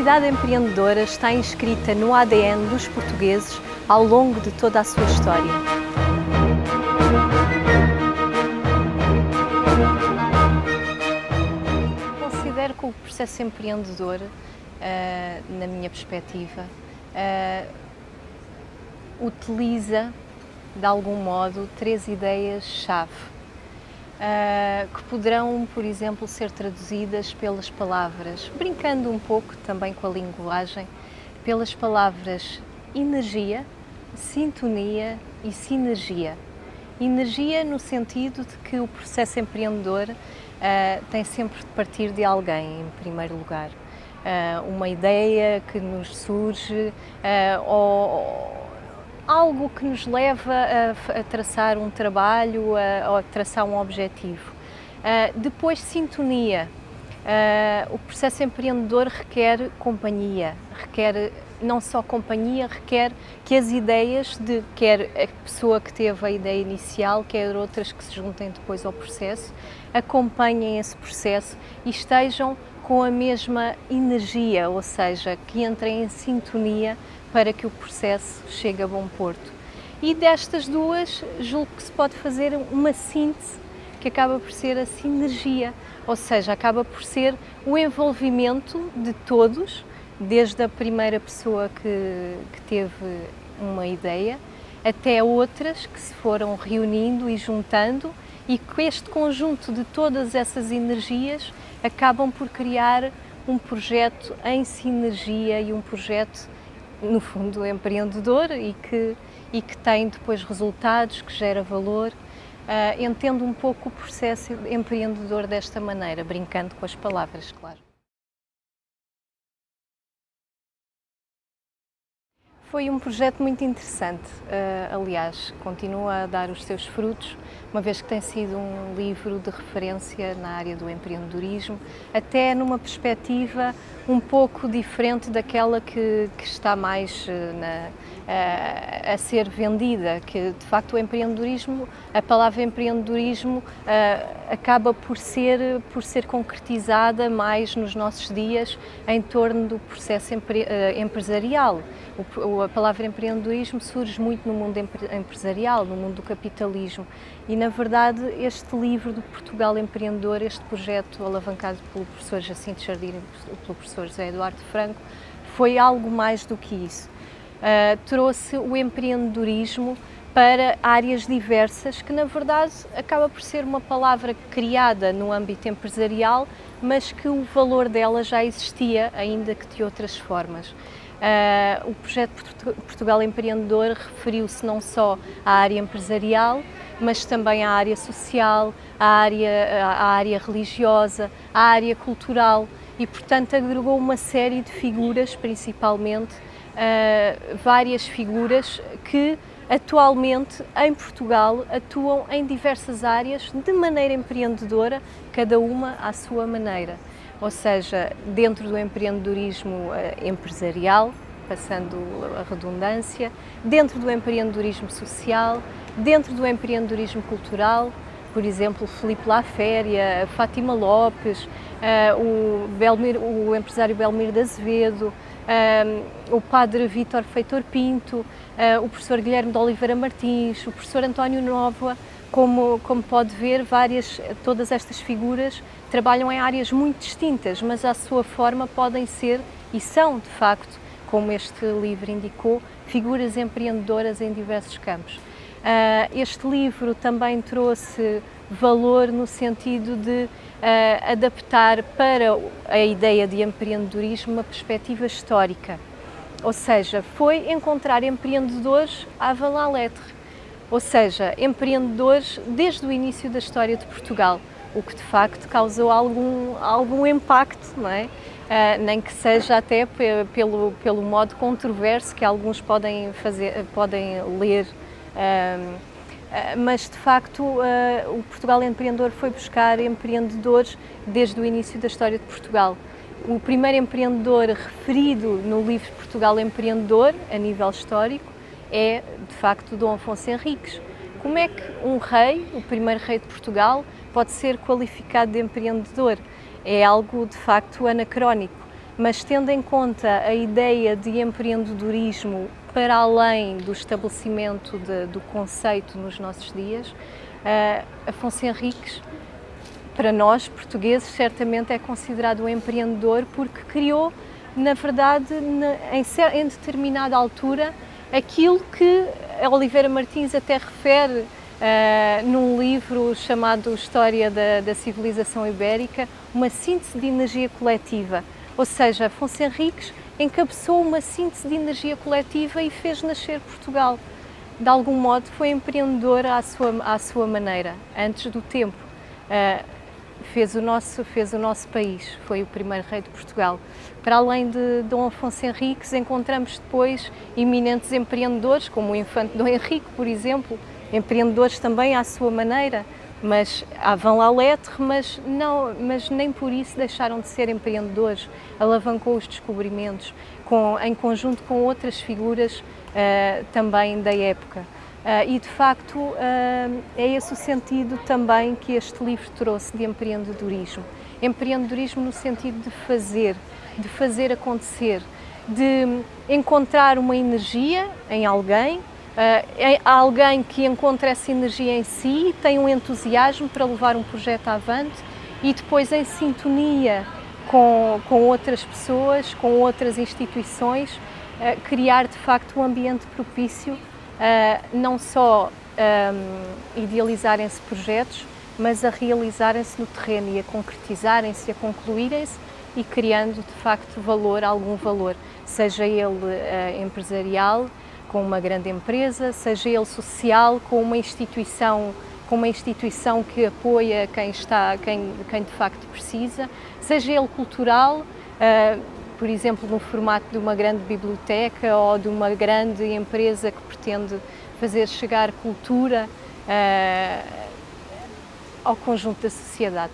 capacidade empreendedora está inscrita no ADN dos portugueses ao longo de toda a sua história. Considero que o processo empreendedor, na minha perspectiva, utiliza, de algum modo, 3 ideias-chave, que poderão, por exemplo, ser traduzidas pelas palavras, brincando um pouco também com a linguagem, pelas palavras energia, sintonia e sinergia. Energia no sentido de que o processo empreendedor tem sempre de partir de alguém, em primeiro lugar. Uma ideia que nos surge ou algo que nos leva a traçar um trabalho ou a traçar um objetivo. Depois, sintonia. O processo empreendedor requer companhia, requer não só companhia, requer que as ideias, quer a pessoa que teve a ideia inicial, quer outras que se juntem depois ao processo, acompanhem esse processo e estejam com a mesma energia, ou seja, que entrem em sintonia para que o processo chegue a bom porto. E destas duas, julgo que se pode fazer uma síntese que acaba por ser a sinergia, ou seja, acaba por ser o envolvimento de todos, desde a primeira pessoa que teve uma ideia, até outras que se foram reunindo e juntando, e que este conjunto de todas essas energias acabam por criar um projeto em sinergia e um projeto, no fundo, empreendedor e que tem depois resultados, que gera valor. Entendo um pouco o processo empreendedor desta maneira, brincando com as palavras, claro. Foi um projeto muito interessante, aliás, continua a dar os seus frutos, uma vez que tem sido um livro de referência na área do empreendedorismo, até numa perspectiva um pouco diferente daquela que está mais a ser vendida, que de facto o empreendedorismo, a palavra empreendedorismo acaba por ser concretizada mais nos nossos dias em torno do processo empresarial. A palavra empreendedorismo surge muito no mundo empresarial, no mundo do capitalismo e, na verdade, este livro do Portugal Empreendedor, este projeto alavancado pelo professor Jacinto Jardim e pelo professor José Eduardo Franco, foi algo mais do que isso. Trouxe o empreendedorismo para áreas diversas, que na verdade acaba por ser uma palavra criada no âmbito empresarial, mas que o valor dela já existia, ainda que de outras formas. O projeto Portugal Empreendedor referiu-se não só à área empresarial, mas também à área social, à área religiosa, à área cultural e, portanto, agregou uma série de figuras, principalmente várias figuras que atualmente em Portugal atuam em diversas áreas de maneira empreendedora, cada uma à sua maneira. Ou seja, dentro do empreendedorismo empresarial, passando a redundância, dentro do empreendedorismo social, dentro do empreendedorismo cultural, por exemplo, Filipe Laféria, Fátima Lopes, o empresário Belmiro de Azevedo, o padre Vítor Feitor Pinto, o professor Guilherme de Oliveira Martins, o professor António Nóvoa. Como pode ver, todas estas figuras trabalham em áreas muito distintas, mas à sua forma podem ser, e são de facto, como este livro indicou, figuras empreendedoras em diversos campos. Este livro também trouxe valor no sentido de adaptar para a ideia de empreendedorismo uma perspectiva histórica, ou seja, foi encontrar empreendedores avant la lettre. Ou seja, empreendedores desde o início da história de Portugal, o que de facto causou algum impacto, não é? Nem que seja até pelo modo controverso que alguns podem ler, mas de facto o Portugal Empreendedor foi buscar empreendedores desde o início da história de Portugal. O primeiro empreendedor referido no livro Portugal Empreendedor, a nível histórico, é, de facto, Dom Afonso Henriques. Como é que um rei, o primeiro rei de Portugal, pode ser qualificado de empreendedor? É algo, de facto, anacrónico. mas tendo em conta a ideia de empreendedorismo para além do estabelecimento do conceito nos nossos dias, Afonso Henriques, para nós, portugueses, certamente é considerado um empreendedor porque criou, na verdade, em determinada altura, aquilo que a Oliveira Martins até refere num livro chamado História da Civilização Ibérica, uma síntese de energia coletiva. Ou seja, Afonso Henriques encabeçou uma síntese de energia coletiva e fez nascer Portugal. De algum modo foi empreendedor à sua maneira, antes do tempo. Fez o nosso país, foi o primeiro rei de Portugal. Para além de Dom Afonso Henriques, encontramos depois eminentes empreendedores, como o infante Dom Henrique, por exemplo, empreendedores também à sua maneira, mas vão à letre, mas nem por isso deixaram de ser empreendedores. Alavancou os descobrimentos, em conjunto com outras figuras também da época. E de facto é esse o sentido também que este livro trouxe de empreendedorismo. Empreendedorismo no sentido de fazer acontecer, de encontrar uma energia em alguém, alguém que encontra essa energia em si, tem um entusiasmo para levar um projeto avante e depois em sintonia com outras pessoas, com outras instituições, criar de facto um ambiente propício, não só idealizarem-se projetos, mas a realizarem-se no terreno e a concretizarem-se, a concluírem-se e criando de facto algum valor, seja ele empresarial, com uma grande empresa, seja ele social, com uma instituição que apoia quem de facto precisa, seja ele cultural, por exemplo, no formato de uma grande biblioteca ou de uma grande empresa que pretende fazer chegar cultura ao conjunto da sociedade.